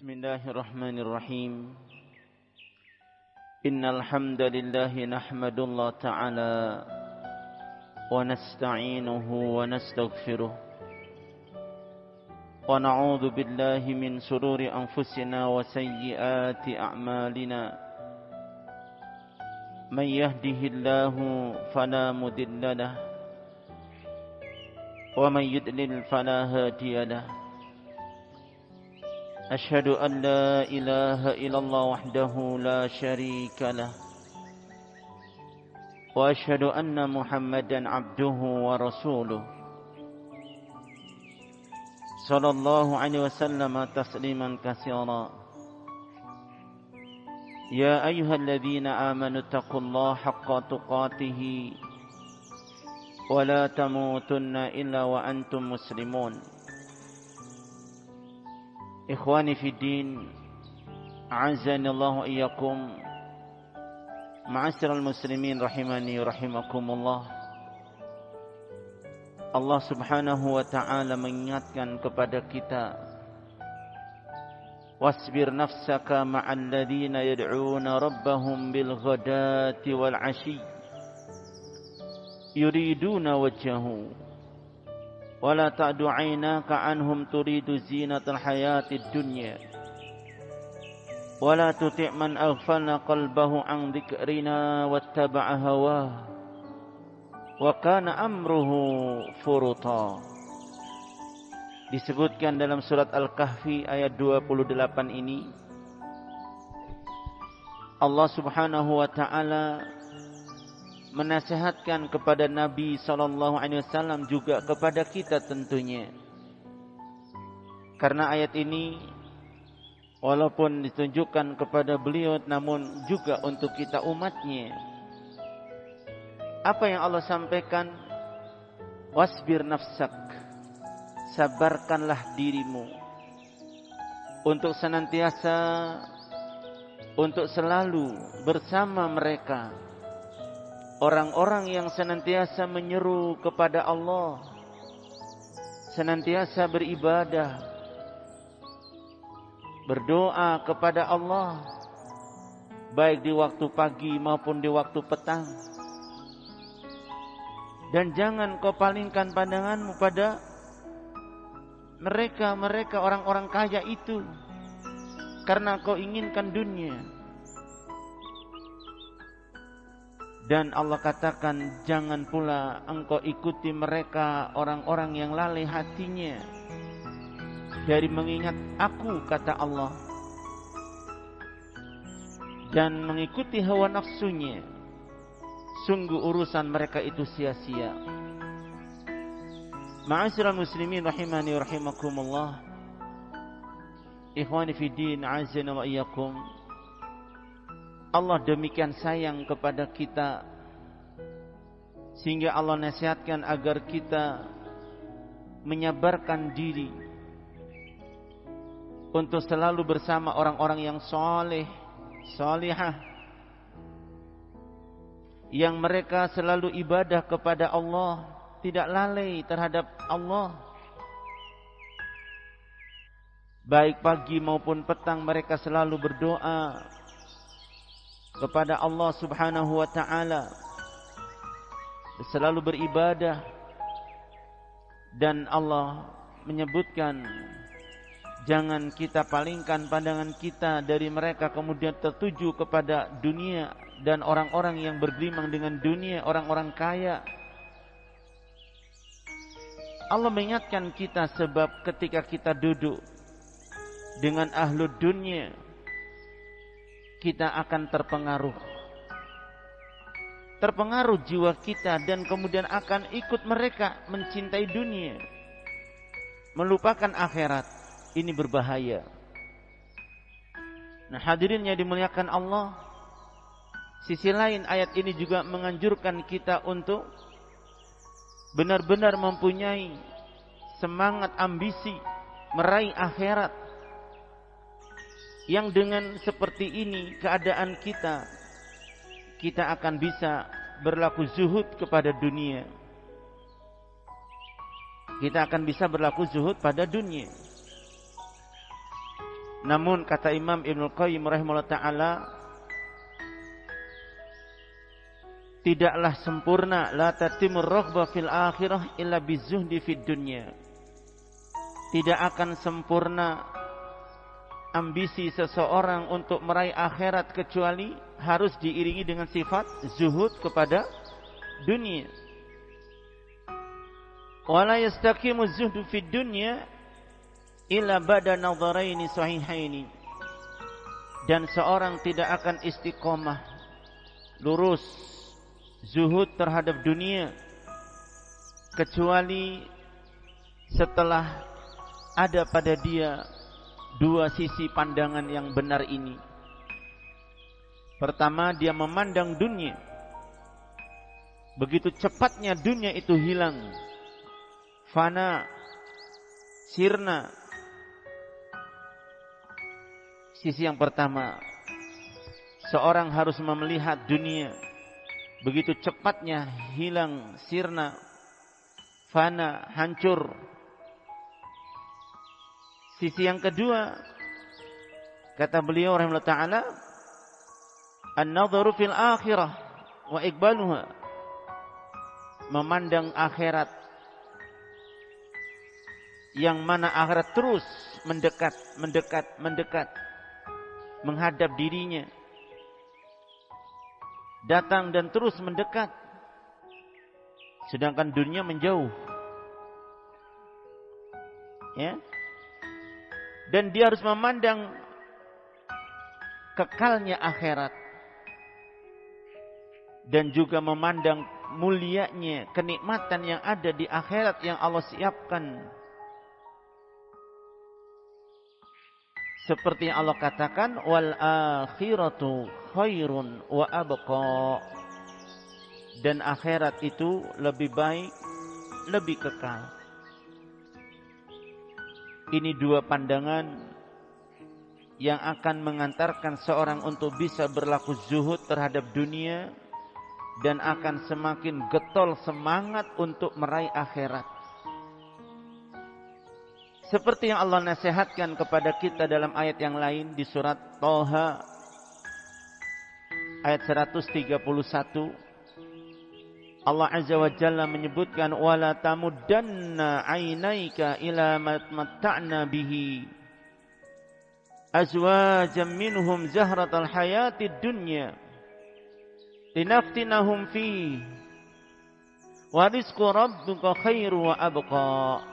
Bismillahirrahmanirrahim. Innal hamdalillah nahmadullah ta'ala wa nasta'inuhu wa nastaghfiruh wa na'udzu billahi min shururi anfusina wa sayyiati a'malina. Man yahdihillahu fala mudilla lahu wa man yudlil fala hadiya lahu. أشهد أن لا إله إلا الله وحده لا شريك له وأشهد أن محمدا عبده ورسوله صلى الله عليه وسلم تسليما كثيرا. يا أيها الذين آمنوا اتقوا الله حق تقاته ولا تموتن إلا وأنتم مسلمون. Ikhwani fi din, a'azzanillahu iyyakum, ma'asyiral muslimin rahimani rahimakumullah. Allah Subhanahu wa ta'ala mengingatkan kepada kita, wasbir nafsaka ma'al ladzina yad'una rabbahum bil ghadati wal 'ashyi yuriduna wajhahu wala ta'du 'ainaka 'anhum turidu zinatal hayatid dunya wala tuti' man aghfalna qalbahu 'an dzikrina wattaba'a hawahu wa kana amruhu furuta. Disebutkan dalam surat Al-Kahfi ayat 28 ini, Allah Subhanahu wa ta'ala menasihatkan kepada Nabi SAW juga kepada kita tentunya. Karena ayat ini walaupun ditunjukkan kepada beliau, namun juga untuk kita umatnya. Apa yang Allah sampaikan? Wasbir nafsak, sabarkanlah dirimu untuk senantiasa, untuk selalu bersama mereka, orang-orang yang senantiasa menyeru kepada Allah, senantiasa beribadah, berdoa kepada Allah, baik di waktu pagi maupun di waktu petang. Dan jangan kau palingkan pandanganmu pada mereka orang-orang kaya itu, karena kau inginkan dunia. Dan Allah katakan, jangan pula engkau ikuti mereka orang-orang yang lalai hatinya dari mengingat aku, kata Allah, dan mengikuti hawa nafsunya. Sungguh urusan mereka itu sia-sia. Ma'asyiral muslimin rahimani rahimakumullah. Ikhwani fi din, a'azzani wa iyyakum. Allah demikian sayang kepada kita sehingga Allah nasihatkan agar kita menyabarkan diri untuk selalu bersama orang-orang yang soleh, solihah, yang mereka selalu ibadah kepada Allah, tidak lalai terhadap Allah. Baik pagi maupun petang mereka selalu berdoa kepada Allah Subhanahu wa ta'ala, selalu beribadah. Dan Allah menyebutkan, jangan kita palingkan pandangan kita dari mereka kemudian tertuju kepada dunia dan orang-orang yang bergelimang dengan dunia, orang-orang kaya. Allah mengingatkan kita sebab ketika kita duduk dengan ahlud dunia, kita akan terpengaruh jiwa kita, dan kemudian akan ikut mereka mencintai dunia, melupakan akhirat. Ini berbahaya. Nah, hadirin yang dimuliakan Allah, sisi lain ayat ini juga menganjurkan kita untuk benar-benar mempunyai semangat ambisi meraih akhirat. Yang dengan seperti ini keadaan kita akan bisa berlaku zuhud kepada dunia. Kita akan bisa berlaku zuhud pada dunia. Namun kata Imam Ibnul Qayyim rahimahullah ta'ala, tidaklah sempurna, la tatimur raghbah fil akhirah illa bizuhdi fid dunya. Tidak akan sempurna ambisi seseorang untuk meraih akhirat kecuali harus diiringi dengan sifat zuhud kepada dunia. Wala yastaqimu zuhdu fid dunya illa ba'da nadharaini sahihaini. Dan seorang tidak akan istiqomah lurus zuhud terhadap dunia kecuali setelah ada pada dia dua sisi pandangan yang benar ini. Pertama, dia memandang dunia, begitu cepatnya dunia itu hilang, fana, sirna. Sisi yang pertama, seorang harus melihat dunia begitu cepatnya hilang, sirna, fana, hancur. Sisi yang kedua, kata beliau rahimahullah ta'ala, an-nadharu fil akhirah wa iqbaluha, memandang akhirat, yang mana akhirat terus mendekat, menghadap dirinya, datang dan terus mendekat, sedangkan dunia menjauh. Ya. Dan dia harus memandang kekalnya akhirat dan juga memandang mulianya kenikmatan yang ada di akhirat yang Allah siapkan. Seperti yang Allah katakan, wal akhiratu khairun wa abqa. Dan akhirat itu lebih baik, lebih kekal. Ini dua pandangan yang akan mengantarkan seorang untuk bisa berlaku zuhud terhadap dunia dan akan semakin getol semangat untuk meraih akhirat. Seperti yang Allah nasihatkan kepada kita dalam ayat yang lain di surat Thaha ayat 131. Allah Azza wa Jalla menyebutkan, wala tamuddanna 'ainaika ila ma matta'na bihi azwajan minhum zahratal hayatid dunya linaftinahum fi wa rizqu rabbika khairu wa abqa.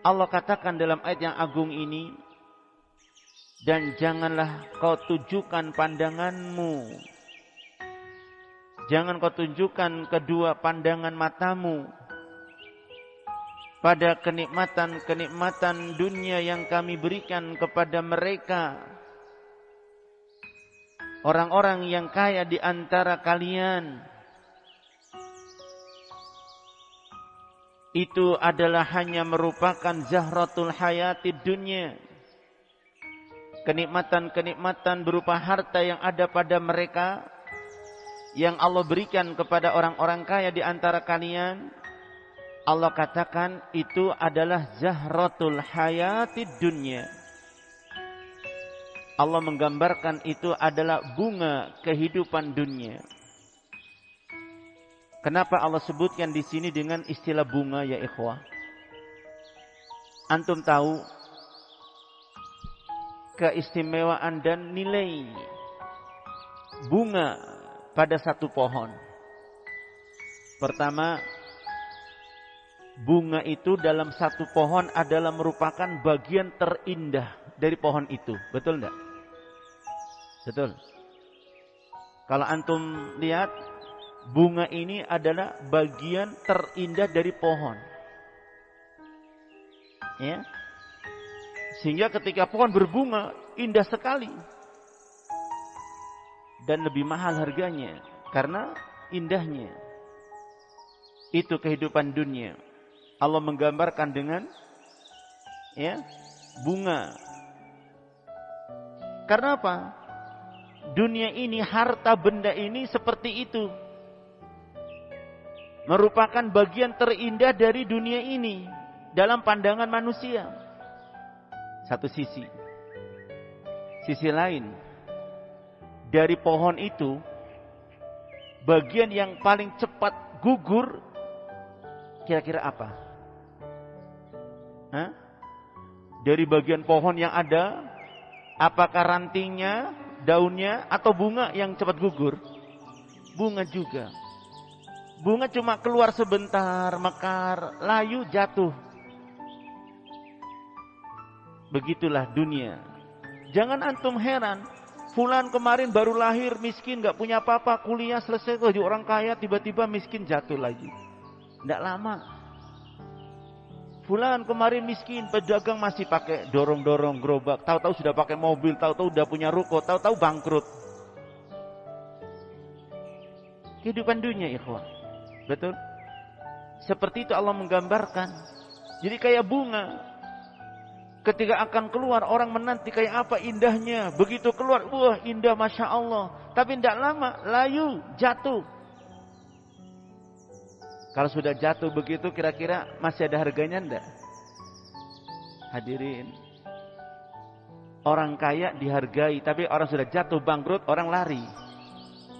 Allah katakan dalam ayat yang agung ini, dan janganlah kau tujukan pandanganmu, jangan kau tunjukkan kedua pandangan matamu pada kenikmatan-kenikmatan dunia yang kami berikan kepada mereka, orang-orang yang kaya di antara kalian. Itu adalah hanya merupakan zahratul hayatid dunya, kenikmatan-kenikmatan berupa harta yang ada pada mereka yang Allah berikan kepada orang-orang kaya di antara kalian. Allah katakan itu adalah zahratul hayatid dunya. Allah menggambarkan itu adalah bunga kehidupan dunia. Kenapa Allah sebutkan di sini dengan istilah bunga, ya ikhwah? Antum tahu keistimewaan dan nilai bunga pada satu pohon. Pertama, bunga itu dalam satu pohon adalah merupakan bagian terindah dari pohon itu. Betul enggak? Betul. Kalau antum lihat, bunga ini adalah bagian terindah dari pohon. Ya. Sehingga ketika pohon berbunga, indah sekali. Dan lebih mahal harganya karena indahnya. Itu kehidupan dunia. Allah menggambarkan dengan bunga. Karena apa? Dunia ini, harta benda ini seperti itu. Merupakan bagian terindah dari dunia ini. dalam pandangan manusia. Satu sisi. Sisi lain, dari pohon itu, bagian yang paling cepat gugur, kira-kira apa? Hah? Dari bagian pohon yang ada, apakah rantingnya, daunnya, atau bunga yang cepat gugur? Bunga juga. Bunga cuma keluar sebentar, mekar, layu, jatuh. Begitulah dunia. Jangan antum heran, fulan kemarin baru lahir, miskin, gak punya apa-apa, kuliah selesai, jadi orang kaya, tiba-tiba miskin, jatuh lagi. Tidak lama. Fulan kemarin miskin, pedagang masih pakai dorong-dorong gerobak, tahu-tahu sudah pakai mobil, tahu-tahu sudah punya ruko, tahu-tahu bangkrut. Kehidupan dunia, ikhwan. Betul? Seperti itu Allah menggambarkan. Jadi kayak bunga. Ketika akan keluar, orang menanti kayak apa indahnya. Begitu keluar, wah indah Masya Allah. Tapi tidak lama, layu, jatuh. Kalau sudah jatuh begitu, kira-kira masih ada harganya enggak? Hadirin. Orang kaya dihargai, tapi orang sudah jatuh bangkrut, orang lari.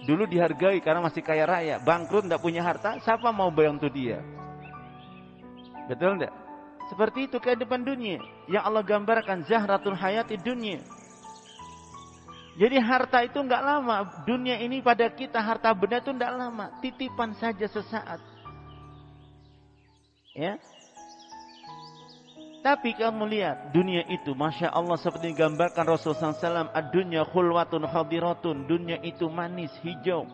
Dulu dihargai karena masih kaya raya. Bangkrut, tidak punya harta, siapa mau bantu dia? Betul enggak? Seperti itu kehidupan dunia yang Allah gambarkan, zahratul hayati dunia. Jadi harta itu enggak lama. Dunia ini pada kita, harta benda itu enggak lama. Titipan saja sesaat. Ya. Tapi kamu lihat dunia itu, Masya Allah, seperti digambarkan Rasulullah SAW, ad-dunya khulwatun khadiratun. Dunia itu manis, hijau,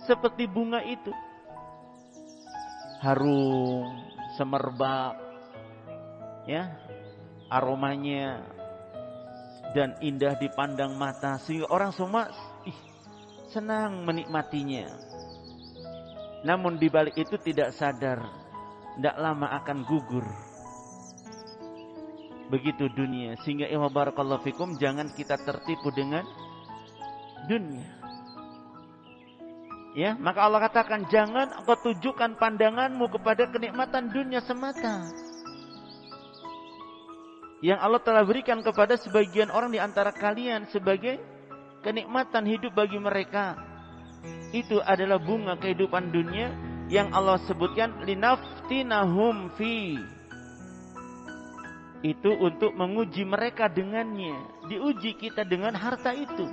seperti bunga itu, harum, semerbak, ya, aromanya dan indah dipandang mata, sehingga orang semua senang menikmatinya. Namun di balik itu tidak sadar, tidak lama akan gugur. Begitu dunia. Sehingga barakallahu fikum, jangan kita tertipu dengan dunia. Ya, maka Allah katakan, jangan engkau tujukan pandanganmu kepada kenikmatan dunia semata. Yang Allah telah berikan kepada sebagian orang di antara kalian sebagai kenikmatan hidup bagi mereka. Itu adalah bunga kehidupan dunia yang Allah sebutkan linaftinahum fi. Itu untuk menguji mereka dengannya. Diuji kita dengan harta itu.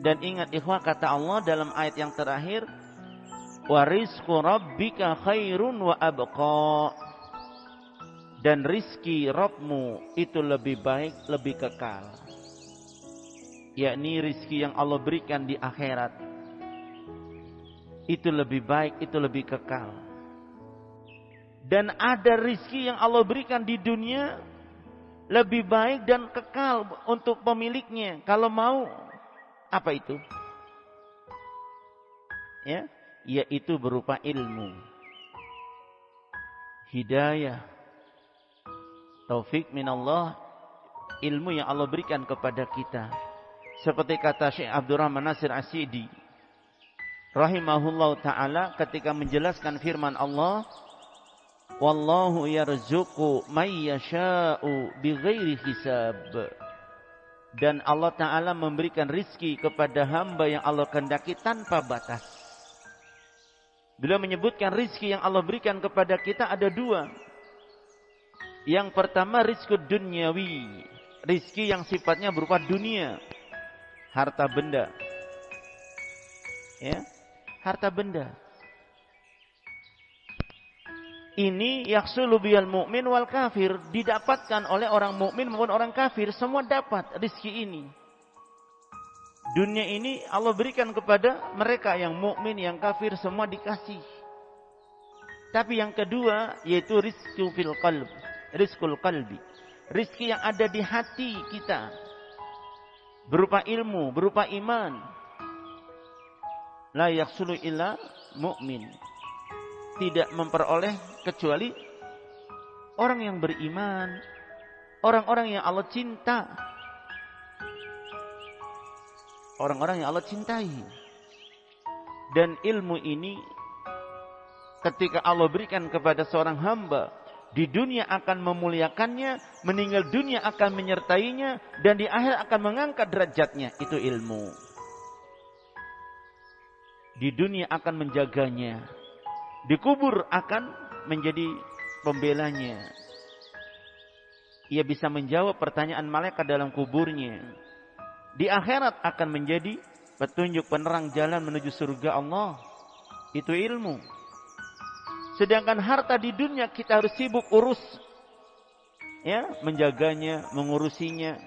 Dan ingat ikhwah, kata Allah dalam ayat yang terakhir, wa rizqu rabbika khairun wa abqa. Dan rizki Rabbmu itu lebih baik, lebih kekal. Yakni rizki yang Allah berikan di akhirat, itu lebih baik, itu lebih kekal. Dan ada rizki yang Allah berikan di dunia lebih baik dan kekal untuk pemiliknya. Kalau mau, apa itu? Ya, yaitu berupa ilmu, hidayah, taufik minallah, ilmu yang Allah berikan kepada kita. Seperti kata Syekh Abdurrahman Nasir As-Sidi rahimahullah ta'ala ketika menjelaskan firman Allah, wallahu yarzuqu may yasha'u bighairi hisab. Dan Allah Ta'ala memberikan rizki kepada hamba yang Allah kehendaki tanpa batas. Beliau menyebutkan rizki yang Allah berikan kepada kita ada dua. Yang pertama rizqud dunyawi, rizki yang sifatnya berupa dunia, harta benda. Ya, harta benda. Ini yahsulu bihal mu'min wal kafir, didapatkan oleh orang mukmin maupun orang kafir, semua dapat rizki ini. Dunia ini Allah berikan kepada mereka yang mukmin, yang kafir, semua dikasih. Tapi yang kedua yaitu rizqu fil qalb, rizqul qalbi, rizki yang ada di hati kita, berupa ilmu, berupa iman. La yahsulu illa mu'min, tidak memperoleh kecuali orang yang beriman, orang-orang yang Allah cinta, orang-orang yang Allah cintai. Dan ilmu ini ketika Allah berikan kepada seorang hamba, Di dunia akan memuliakannya, meninggal dunia akan menyertainya, dan di akhir akan mengangkat derajatnya. Itu ilmu. Di dunia akan menjaganya, di kubur akan menjadi pembelanya. Ia bisa menjawab pertanyaan malaikat dalam kuburnya. Di akhirat akan menjadi petunjuk penerang jalan menuju surga Allah. Itu ilmu. Sedangkan harta di dunia kita harus sibuk urus, ya, menjaganya, mengurusinya.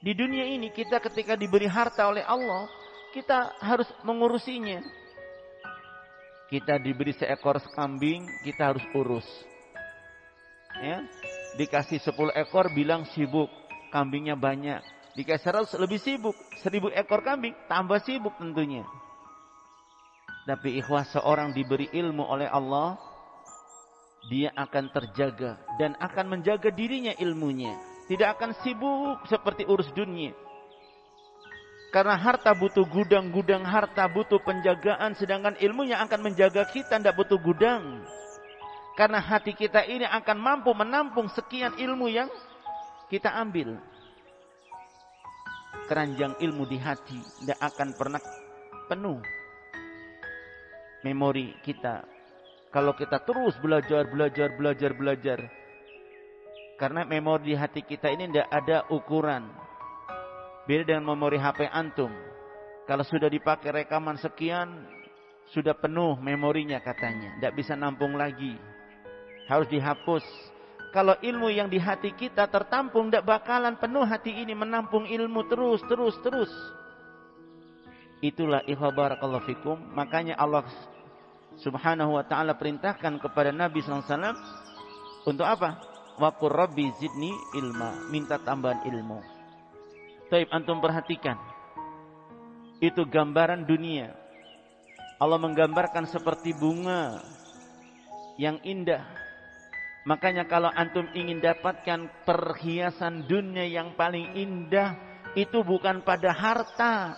Di dunia ini kita ketika diberi harta oleh Allah, kita harus mengurusinya. Kita diberi seekor kambing, kita harus urus. Ya, dikasih 10 ekor bilang sibuk, kambingnya banyak. Dikasih 100 lebih sibuk, 1000 ekor kambing tambah sibuk tentunya. Tapi ikhwah, seorang diberi ilmu oleh Allah, dia akan terjaga dan akan menjaga dirinya ilmunya. Tidak akan sibuk seperti urus dunia. Karena harta butuh gudang-gudang harta, butuh penjagaan. Sedangkan ilmunya akan menjaga kita, tidak butuh gudang. Karena hati kita ini akan mampu menampung sekian ilmu yang kita ambil. Keranjang ilmu di hati tidak akan pernah penuh. Memori kita, kalau kita terus belajar. Karena memori di hati kita ini tidak ada ukuran. Beda dengan memori HP antum. Kalau sudah dipakai rekaman sekian, sudah penuh memorinya katanya. Tidak bisa nampung lagi. Harus dihapus. Kalau ilmu yang di hati kita tertampung, tidak bakalan penuh hati ini menampung ilmu terus. Itulah ikhwah barakallahu fikum. Makanya Allah subhanahu wa ta'ala perintahkan kepada Nabi SAW untuk apa? Wa qur rabbi zidni ilma. Minta tambahan ilmu. Taib, antum perhatikan. Itu gambaran dunia. Allah menggambarkan seperti bunga yang indah. Makanya kalau antum ingin dapatkan perhiasan dunia yang paling indah, itu bukan pada harta.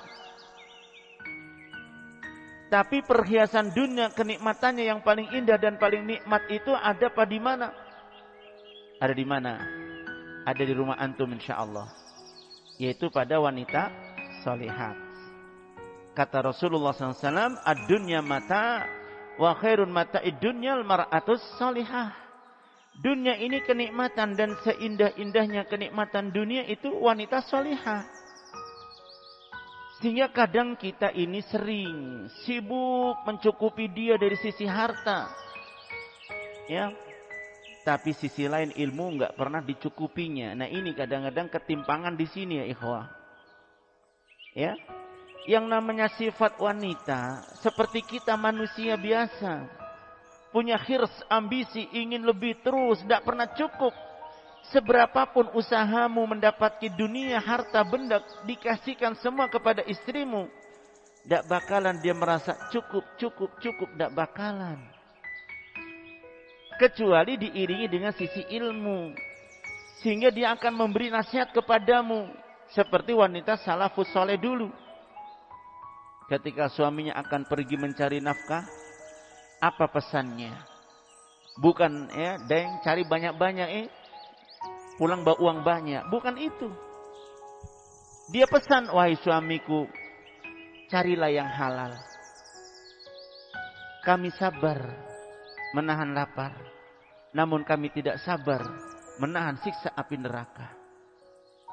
Tapi perhiasan dunia, kenikmatannya yang paling indah dan paling nikmat itu ada pada di mana? Ada di mana? Ada di rumah antum insyaallah. Yaitu pada wanita salihat. Kata Rasulullah SAW, ad-dunya mata wa khairun mata'id dunyal mar'atus salihah. Dunia ini kenikmatan dan seindah-indahnya kenikmatan dunia itu wanita salihah. Sehingga kadang kita ini sering sibuk mencukupi dia dari sisi harta. Ya. Tapi sisi lain ilmu enggak pernah dicukupinya. Nah, ini kadang-kadang ketimpangan di sini ya ikhwah. Ya. Yang namanya sifat wanita seperti kita manusia biasa. Punya khirs, ambisi, ingin lebih terus, tidak pernah cukup. Seberapapun usahamu mendapatkan dunia, harta, benda, dikasihkan semua kepada istrimu, tidak bakalan dia merasa cukup, tidak bakalan. Kecuali diiringi dengan sisi ilmu. Sehingga dia akan memberi nasihat kepadamu. Seperti wanita salafus soleh dulu. Ketika suaminya akan pergi mencari nafkah, apa pesannya? Bukan ya, deng cari banyak-banyak pulang bawa uang banyak. Bukan itu. Dia pesan, wahai suamiku, carilah yang halal. Kami sabar menahan lapar, namun kami tidak sabar menahan siksa api neraka.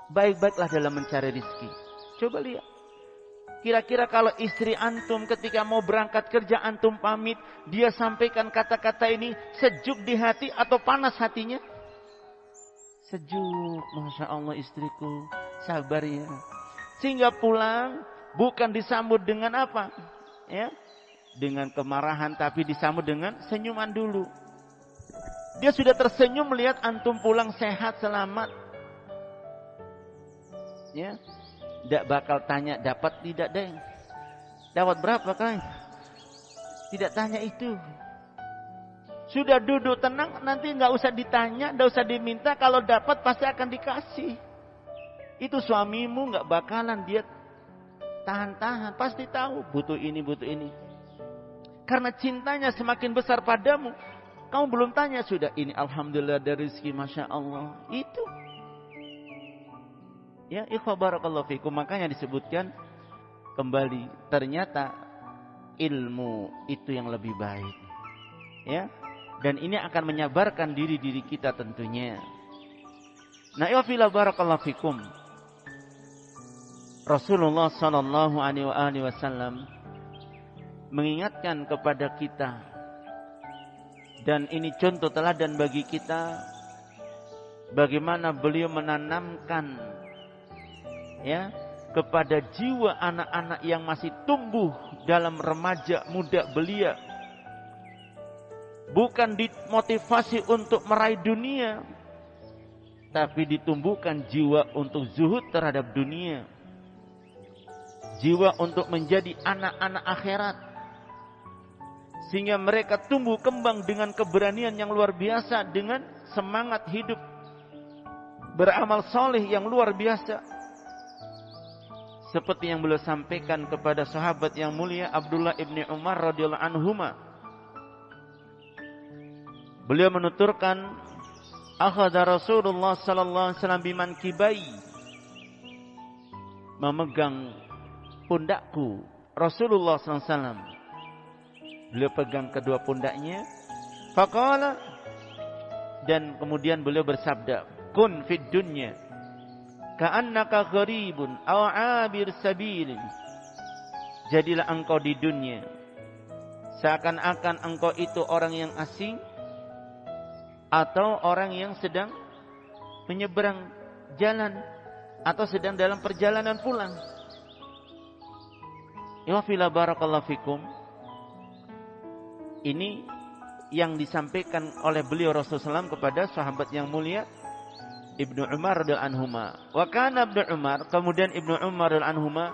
Baik-baiklah dalam mencari rizki. Coba lihat. Kira-kira kalau istri antum ketika mau berangkat kerja antum pamit, dia sampaikan kata-kata ini sejuk di hati atau panas hatinya? Sejuk, Masya Allah istriku, sabar ya. Sehingga pulang bukan disambut dengan apa? Ya, dengan kemarahan, tapi disambut dengan senyuman dulu. Dia sudah tersenyum melihat antum pulang sehat, selamat. Ya, tidak bakal tanya dapat tidak deng. Dapat berapa kan? Tidak tanya itu. Sudah duduk tenang, nanti nggak usah ditanya, nggak usah diminta. Kalau dapat pasti akan dikasih. Itu suamimu nggak bakalan dia tahan-tahan, pasti tahu butuh ini, butuh ini. Karena cintanya semakin besar padamu, Kamu belum tanya sudah, ini alhamdulillah dari rezeki, masya Allah. Itu. Ya, ikhwah barakallahu fikum. Makanya disebutkan kembali, ternyata ilmu itu yang lebih baik. Ya. Dan ini akan menyabarkan diri kita tentunya. Nah, ikhwah barakallahu fikum. Rasulullah sallallahu alaihi wasallam mengingatkan kepada kita, dan ini contoh teladan bagi kita, bagaimana beliau menanamkan ya kepada jiwa anak-anak yang masih tumbuh dalam remaja muda belia, bukan dimotivasi untuk meraih dunia, tapi ditumbuhkan jiwa untuk zuhud terhadap dunia, jiwa untuk menjadi anak-anak akhirat, sehingga mereka tumbuh kembang dengan keberanian yang luar biasa, dengan semangat hidup beramal soleh yang luar biasa. Seperti yang beliau sampaikan kepada sahabat yang mulia Abdullah ibni Umar radhiyallahu anhuma. Beliau menuturkan, akhadha Rasulullah sallallahu alaihi wasallam biman kibai, memegang pundakku Rasulullah sallallahu alaihi wasallam. Beliau pegang kedua pundaknya. Faqala, dan kemudian beliau bersabda, kun fid dunya ka'annaka gharibun aw 'abir sabil. Jadilah engkau di dunia seakan-akan engkau itu orang yang asing atau orang yang sedang menyeberang jalan atau sedang dalam perjalanan pulang. Ya fila barakallahu fikum. Ini yang disampaikan oleh beliau Rasulullah SAW kepada sahabat yang mulia Ibnu Umar radhiyallahu anhuma. Wa kana Ibnu Umar, kemudian Ibnu Umar radhiyallahu anhuma,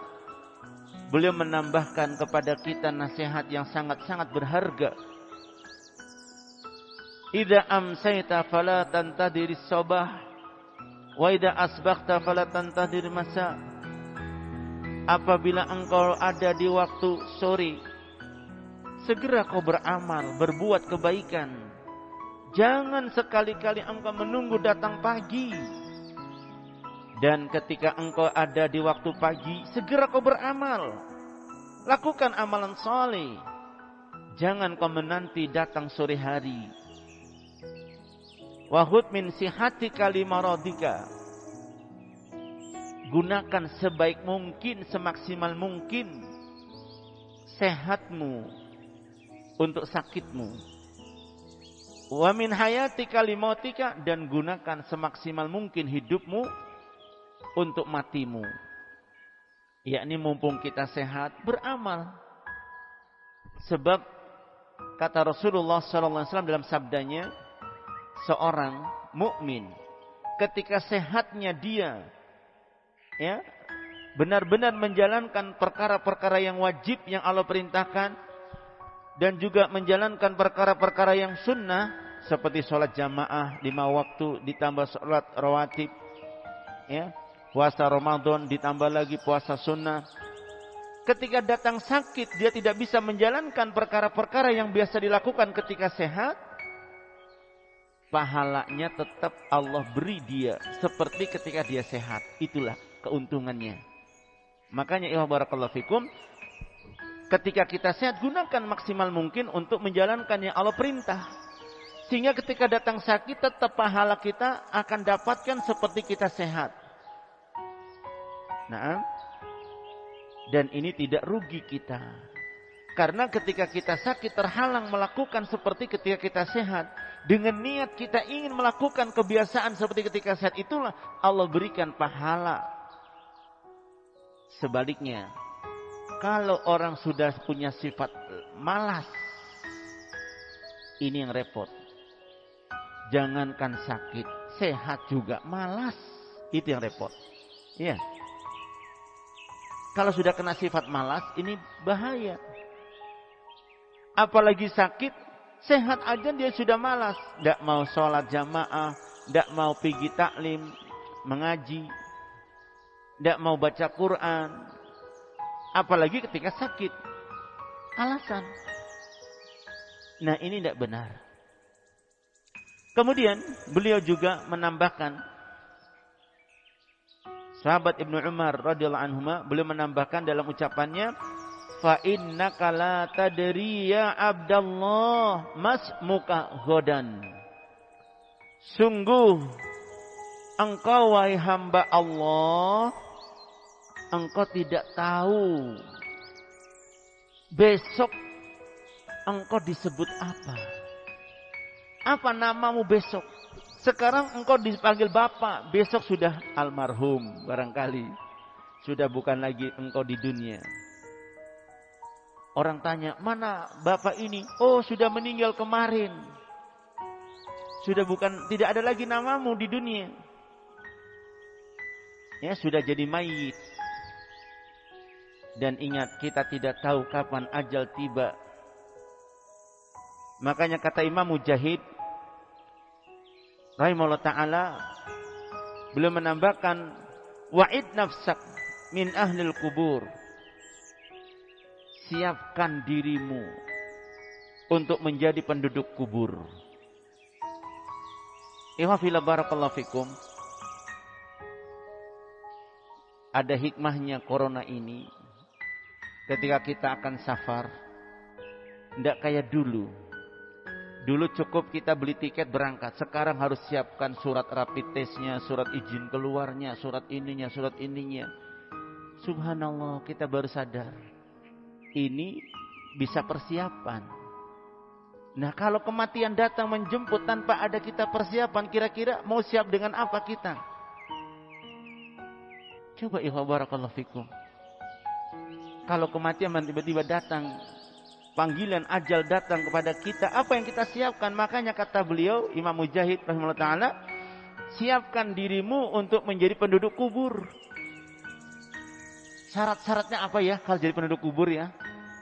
beliau menambahkan kepada kita nasihat yang sangat-sangat berharga. Idza amsayta fala tantadhiris sabah wa idza asbaghta fala tantadhir masa. Apabila engkau ada di waktu sore, segera kau beramal, berbuat kebaikan. Jangan sekali-kali engkau menunggu datang pagi. Dan ketika engkau ada di waktu pagi, segera kau beramal. Lakukan amalan saleh. Jangan kau menanti datang sore hari. Wahud min sihatika limaradika. Gunakan sebaik mungkin, semaksimal mungkin sehatmu untuk sakitmu. Wa min hayatika limautika, dan gunakan semaksimal mungkin hidupmu untuk matimu. Yakni mumpung kita sehat, beramal. Sebab kata Rasulullah SAW dalam sabdanya, seorang mukmin ketika sehatnya dia ya benar-benar menjalankan perkara-perkara yang wajib yang Allah perintahkan, dan juga menjalankan perkara-perkara yang sunnah seperti sholat jamaah 5 waktu ditambah sholat rawatib, ya, puasa Ramadan ditambah lagi puasa sunnah. Ketika datang sakit, dia tidak bisa menjalankan perkara-perkara yang biasa dilakukan ketika sehat, pahalanya tetap Allah beri dia seperti ketika dia sehat. Itulah keuntungannya. Makanya ya barakallahu fikum, ketika kita sehat, gunakan maksimal mungkin untuk menjalankan yang Allah perintah. Sehingga ketika datang sakit, tetap pahala kita akan dapatkan seperti kita sehat. Nah, dan ini tidak rugi kita. Karena ketika kita sakit terhalang melakukan seperti ketika kita sehat. Dengan niat kita ingin melakukan kebiasaan seperti ketika sehat, itulah Allah berikan pahala. Sebaliknya, kalau orang sudah punya sifat malas, ini yang repot. Jangankan sakit, sehat juga malas. Itu yang repot. Ya. Kalau sudah kena sifat malas, ini bahaya. Apalagi sakit, sehat aja dia sudah malas. Tidak mau sholat jamaah, tidak mau pergi taklim, mengaji, tidak mau baca Quran. Apalagi ketika sakit. Alasan. Nah, ini tidak benar. Kemudian beliau juga menambahkan, sahabat Ibnu Umar radhiyallahu anhuma, beliau menambahkan dalam ucapannya, fa innaka la tadri ya Abdallah masmuka ghadan. Sungguh engkau wahai hamba Allah, engkau tidak tahu besok engkau disebut apa. Apa namamu besok? Sekarang engkau dipanggil bapak, besok sudah almarhum barangkali. Sudah bukan lagi engkau di dunia. Orang tanya, mana bapak ini? Oh, sudah meninggal kemarin. Sudah bukan, tidak ada lagi namamu di dunia. Ya, sudah jadi mayit. Dan ingat, kita tidak tahu kapan ajal tiba. Makanya kata Imam Mujahid rahimahullah ta'ala, beliau menambahkan, wa'id nafsak min ahlil kubur. Siapkan dirimu untuk menjadi penduduk kubur. Ihwafillah barakallahu fikum. Ada hikmahnya corona ini. Ketika kita akan safar, tidak kayak dulu. Dulu cukup kita beli tiket berangkat. Sekarang harus siapkan surat rapid testnya, surat izin keluarnya, surat ininya, surat ininya. Subhanallah, kita baru sadar. Ini bisa persiapan. Nah, kalau kematian datang menjemput tanpa ada kita persiapan, kira-kira mau siap dengan apa kita? Coba ikhwan barakallahu fikum. Kalau kematian tiba-tiba datang, panggilan ajal datang kepada kita, apa yang kita siapkan? Makanya kata beliau, Imam Mujahid rahimahullah ta'ala, siapkan dirimu untuk menjadi penduduk kubur. Syarat-syaratnya apa ya kalau jadi penduduk kubur ya?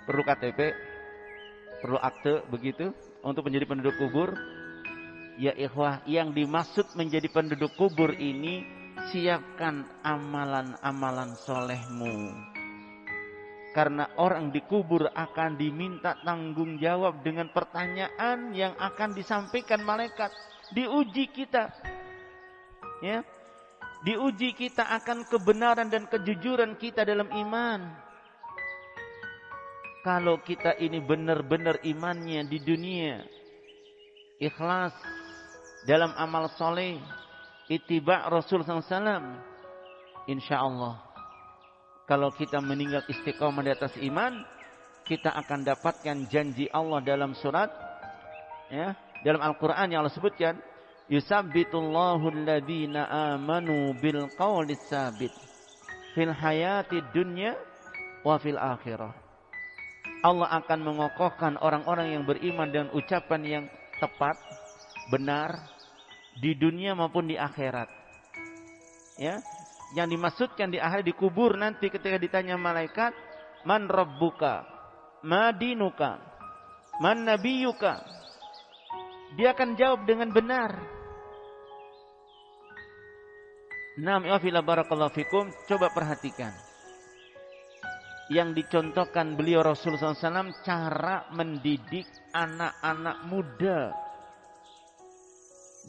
Perlu KTP, perlu akte begitu untuk menjadi penduduk kubur. Ya ikhwah, yang dimaksud menjadi penduduk kubur ini, siapkan amalan-amalan solehmu. Karena orang dikubur akan diminta tanggung jawab dengan pertanyaan yang akan disampaikan malaikat. Diuji kita. Ya. Diuji kita akan kebenaran dan kejujuran kita dalam iman. Kalau kita ini benar-benar imannya di dunia, ikhlas dalam amal soleh, ittiba' Rasul SAW, insyaallah kalau kita meninggal istiqomah di atas iman, kita akan dapatkan janji Allah dalam surat, ya, dalam Al-Quran yang Allah sebutkan, yusabbitullahu alladhina amanu bil qawlis sabit fil hayati dunya wa fil akhirah. Allah akan mengokohkan orang-orang yang beriman dengan ucapan yang tepat, benar, di dunia maupun di akhirat. Ya. Yang dimaksudkan di akhirat, di kubur nanti ketika ditanya malaikat, man rabbuka, ma dinuka, man nabiyuka, dia akan jawab dengan benar. Naam ya fillah barakallahu fikum. Coba perhatikan yang dicontohkan beliau Rasulullah SAW, cara mendidik anak-anak muda.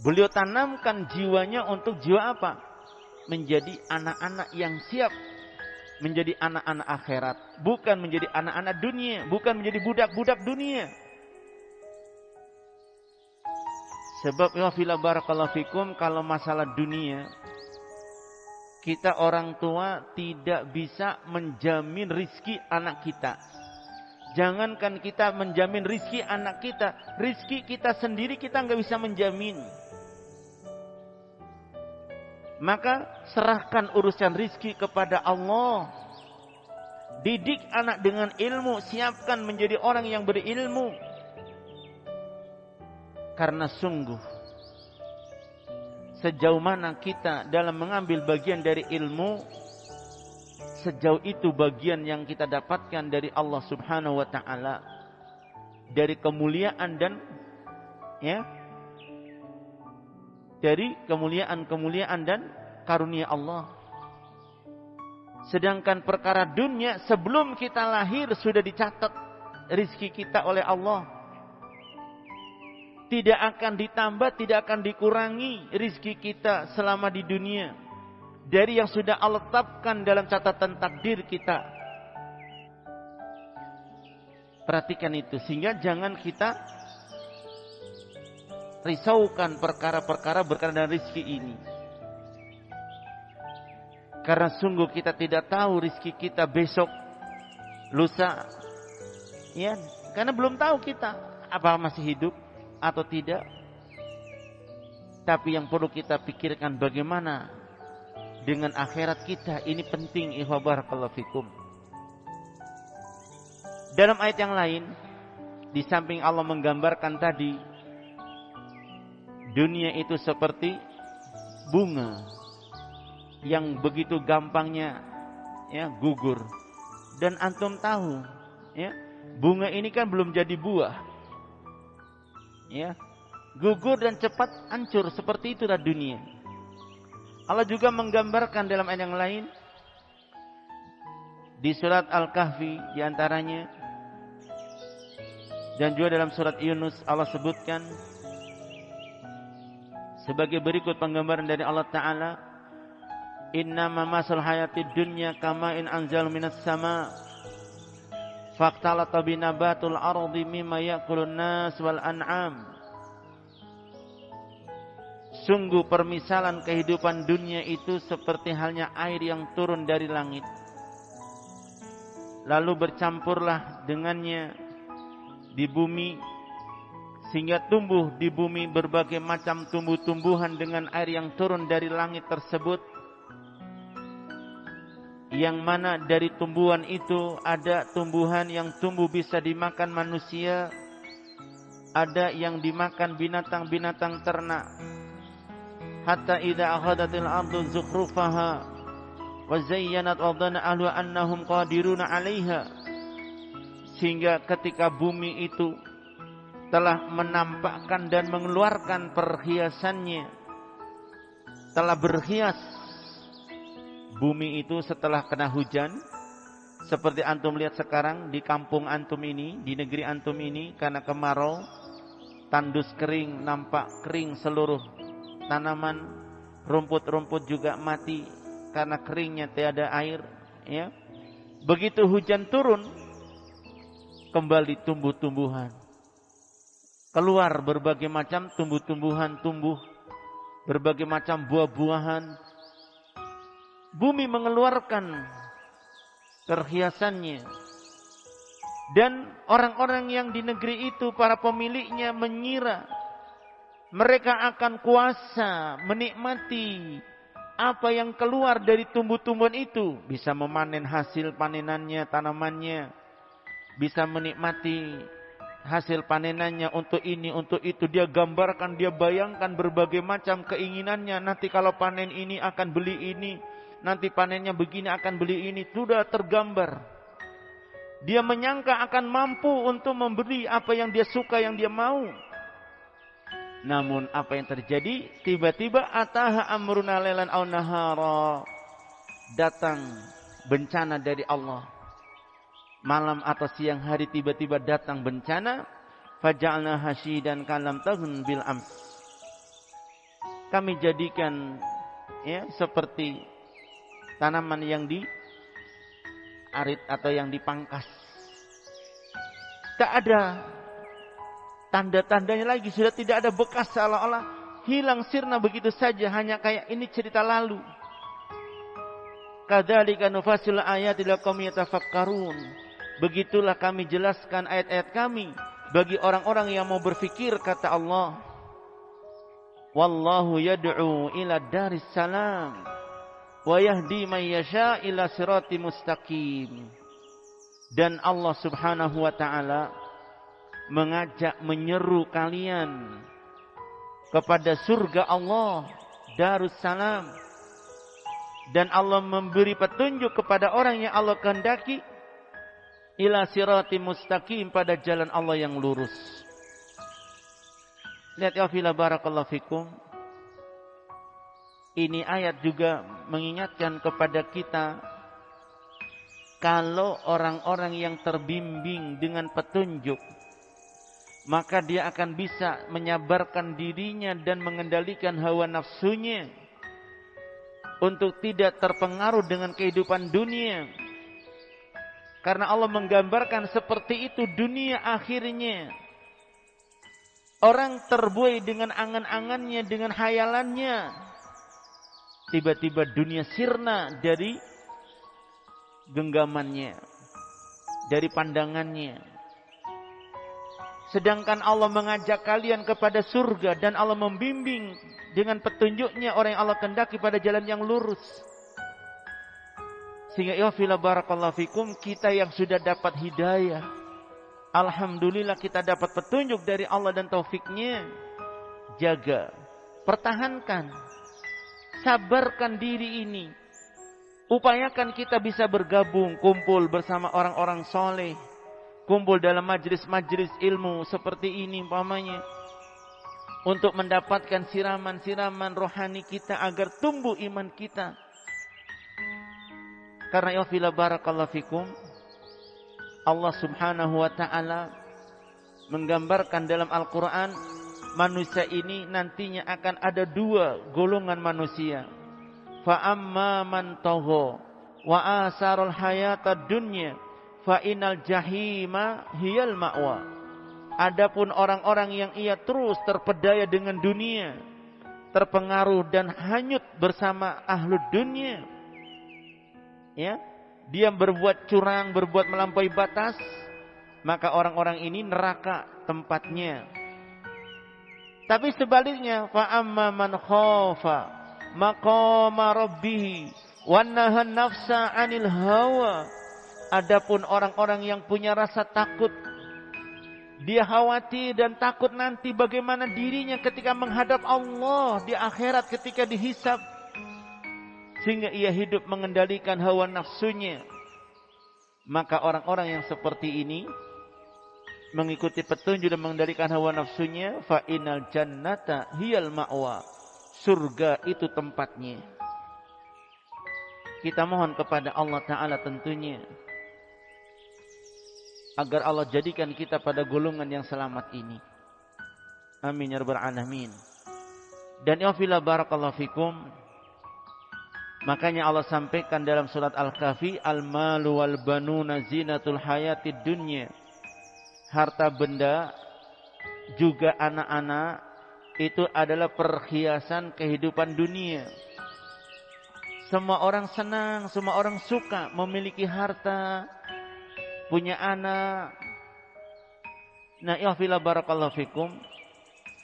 Beliau tanamkan jiwanya untuk jiwa apa? Menjadi anak-anak yang siap menjadi anak-anak akhirat, bukan menjadi anak-anak dunia, bukan menjadi budak-budak dunia. Sebab ya fillah barakallahu fikum, kalau masalah dunia, kita orang tua tidak bisa menjamin rizki anak kita. Jangankan kita menjamin rizki anak kita, rizki kita sendiri kita nggak bisa menjamin. Maka serahkan urusan rizki kepada Allah. Didik anak dengan ilmu, siapkan menjadi orang yang berilmu. Karena sungguh, sejauh mana kita dalam mengambil bagian dari ilmu, sejauh itu bagian yang kita dapatkan dari Allah Subhanahu wa ta'ala, dari kemuliaan dan dari kemuliaan dan karunia Allah. Sedangkan perkara dunia, sebelum kita lahir sudah dicatat rizki kita oleh Allah. Tidak akan ditambah, tidak akan dikurangi rizki kita selama di dunia dari yang sudah Allah tetapkan dalam catatan takdir kita. Perhatikan itu, sehingga jangan kita risaukan perkara-perkara berkaitan dengan rizki ini. Karena sungguh kita tidak tahu rizki kita besok, lusa, ya, karena belum tahu kita apa masih hidup atau tidak. Tapi yang perlu kita pikirkan bagaimana dengan akhirat kita. Ini penting, ikhwah barakallahu fikum. Dalam ayat yang lain, di samping Allah menggambarkan tadi dunia itu seperti bunga yang begitu gampangnya ya gugur. Dan antum tahu ya, bunga ini kan belum jadi buah. Ya, gugur dan cepat hancur, seperti itulah dunia. Allah juga menggambarkan dalam ayat yang lain di surat Al-Kahfi diantaranya, dan juga dalam surat Yunus Allah sebutkan sebagai berikut penggambaran dari Allah Ta'ala, innama masal hayatid dunya kama'in anzal minas sama faqtalata binabatul ardi mimma ya'kulun nas wal an'am. Sungguh permisalan kehidupan dunia itu seperti halnya air yang turun dari langit, lalu bercampurlah dengannya di bumi, sehingga tumbuh di bumi berbagai macam tumbuh-tumbuhan dengan air yang turun dari langit tersebut, yang mana dari tumbuhan itu ada tumbuhan yang tumbuh bisa dimakan manusia, ada yang dimakan binatang-binatang ternak. Hatta idza akhadatil ardu zukhrufaha wa zayyanat wa dhanna ahlu annahum qadiruna 'alaiha, sehingga ketika bumi itu telah menampakkan dan mengeluarkan perhiasannya, telah berhias bumi itu setelah kena hujan, seperti antum lihat sekarang di kampung antum ini, di negeri antum ini, karena kemarau, tandus kering, nampak kering seluruh tanaman, rumput-rumput juga mati karena keringnya tiada air, ya. Begitu hujan turun, kembali tumbuh-tumbuhan. Keluar berbagai macam tumbuh-tumbuhan, tumbuh berbagai macam buah-buahan. Bumi mengeluarkan perhiasannya. Dan orang-orang yang di negeri itu, para pemiliknya mengira mereka akan kuasa menikmati apa yang keluar dari tumbuh-tumbuhan itu, bisa memanen hasil panenannya, tanamannya, bisa menikmati hasil panenannya untuk ini, untuk itu. Dia gambarkan, dia bayangkan berbagai macam keinginannya. Nanti kalau panen ini akan beli ini, nanti panennya begini akan beli ini. Sudah tergambar. Dia menyangka akan mampu untuk membeli apa yang dia suka, yang dia mau. Namun apa yang terjadi? Tiba-tiba ataha amruna lailan aw nahara. Datang bencana dari Allah. Malam atau siang hari tiba-tiba datang bencana. Faja'alna hasyidan kalam taghun bil ams. Kami jadikan ya seperti tanaman yang diarit atau yang dipangkas. Tak ada tanda-tandanya lagi, sudah tidak ada bekas, seolah-olah hilang sirna begitu saja, hanya kayak ini cerita lalu. Kadzalika nufassilu ayati liqaumin yatafakkarun. Begitulah kami jelaskan ayat-ayat kami bagi orang-orang yang mau berfikir, kata Allah. Wallahu yad'u ila daris salam wa yahdi man yasha ila siratim mustaqim. Dan Allah Subhanahu wa taala mengajak, menyeru kalian kepada surga Allah, Darussalam. Dan Allah memberi petunjuk kepada orang yang Allah kehendaki ila siratim mustaqim, pada jalan Allah yang lurus. Lihat ya fila barakallahu fikum. Ini ayat juga mengingatkan kepada kita, kalau orang-orang yang terbimbing dengan petunjuk, maka dia akan bisa menyabarkan dirinya dan mengendalikan hawa nafsunya untuk tidak terpengaruh dengan kehidupan dunia. Karena Allah menggambarkan seperti itu dunia akhirnya. Orang terbuai dengan angan-angannya, dengan hayalannya. Tiba-tiba dunia sirna dari genggamannya, dari pandangannya. Sedangkan Allah mengajak kalian kepada surga dan Allah membimbing dengan petunjuknya orang yang Allah kehendaki pada jalan yang lurus. Sehingga ya fila barakallahu fikum, kita yang sudah dapat hidayah, alhamdulillah kita dapat petunjuk dari Allah dan taufiknya. Jaga, pertahankan, sabarkan diri ini. Upayakan kita bisa bergabung, kumpul bersama orang-orang soleh, kumpul dalam majlis-majlis ilmu seperti ini umpamanya, untuk mendapatkan siraman-siraman rohani kita agar tumbuh iman kita. Karena ya fila barakallahu fikum, Allah subhanahu wa ta'ala menggambarkan dalam Al-Quran, manusia ini nantinya akan ada dua golongan manusia. Fa'amma man tagha wa asarul hayatad dunya fa innal jahima hiyal ma'wa. Adapun orang-orang yang ia terus terpedaya dengan dunia, terpengaruh dan hanyut bersama ahlud dunia, ya, dia berbuat curang, berbuat melampaui batas, maka orang-orang ini neraka tempatnya. Tapi sebaliknya, fa amma man khafa maqama rabbih wa nahan nafsa 'anil hawa. Adapun orang-orang yang punya rasa takut, dia khawatir dan takut nanti bagaimana dirinya ketika menghadap Allah di akhirat ketika dihisab, sehingga ia hidup mengendalikan hawa nafsunya. Maka orang-orang yang seperti ini mengikuti petunjuk dan mengendalikan hawa nafsunya, fa innal jannata hiyal ma'wa. Surga itu tempatnya. Kita mohon kepada Allah Ta'ala tentunya agar Allah jadikan kita pada golongan yang selamat ini. Amin ya rabbal alamin. Dan ya fila barakallahu fikum, makanya Allah sampaikan dalam surat Al-Kahfi, al-malu wal banuna zinatul hayatid dunya. Harta benda juga anak-anak itu adalah perhiasan kehidupan dunia. Semua orang senang, semua orang suka memiliki harta, punya anak. Nah, ya fila barakallahu fikum,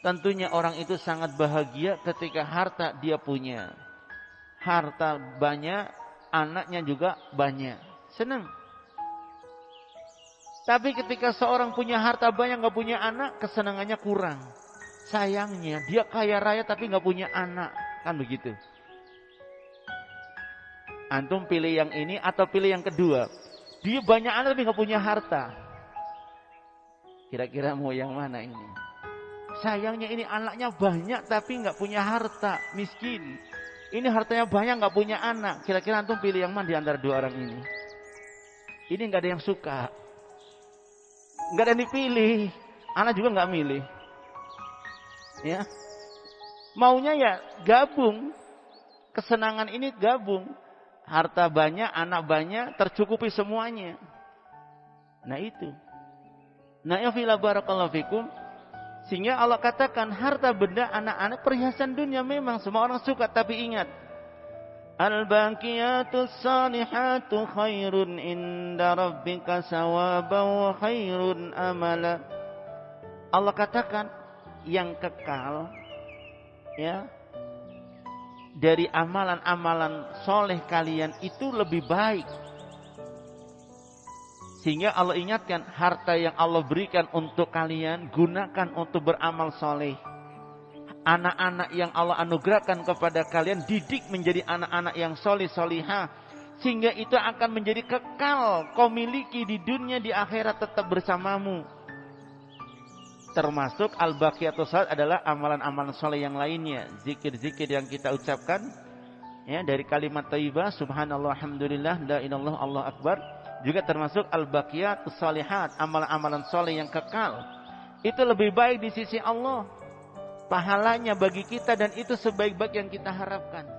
tentunya orang itu sangat bahagia ketika harta dia punya. Harta banyak, anaknya juga banyak, senang. Tapi ketika seorang punya harta banyak gak punya anak, kesenangannya kurang. Sayangnya dia kaya raya tapi gak punya anak, kan begitu. Antum pilih yang ini atau pilih yang kedua? Dia banyak anak tapi gak punya harta. Kira-kira mau yang mana ini? Sayangnya ini anaknya banyak tapi gak punya harta, miskin. Ini hartanya banyak gak punya anak. Kira-kira antum pilih yang mana di antara dua orang ini? Ini gak ada yang suka, gak ada yang dipilih. Anak juga gak milih, ya. Maunya ya gabung. Kesenangan ini gabung. Harta banyak, anak banyak, tercukupi semuanya. Nah itu. Nah ya fila barakallahu fikum, sehingga Allah katakan harta benda, anak-anak, perhiasan dunia memang semua orang suka. Tapi ingat, al-baqiyatus salihatu khairun inda rabbika sawaban wa khairun amala. Allah katakan yang kekal, ya, dari amalan-amalan soleh kalian itu lebih baik. Sehingga Allah ingatkan, harta yang Allah berikan untuk kalian, gunakan untuk beramal soleh. Anak-anak yang Allah anugerahkan kepada kalian, didik menjadi anak-anak yang soleh solihah, sehingga itu akan menjadi kekal kau miliki di dunia, di akhirat tetap bersamamu. Termasuk al-baqiyatus shalihat adalah amalan-amalan soleh yang lainnya, zikir-zikir yang kita ucapkan, ya, dari kalimat thayyibah subhanallah alhamdulillah la ilaha illallah Allahu akbar, juga termasuk al-baqiyatus shalihat, amalan-amalan soleh yang kekal. itu lebih baik di sisi Allah pahalanya bagi kita, dan itu sebaik-baik yang kita harapkan.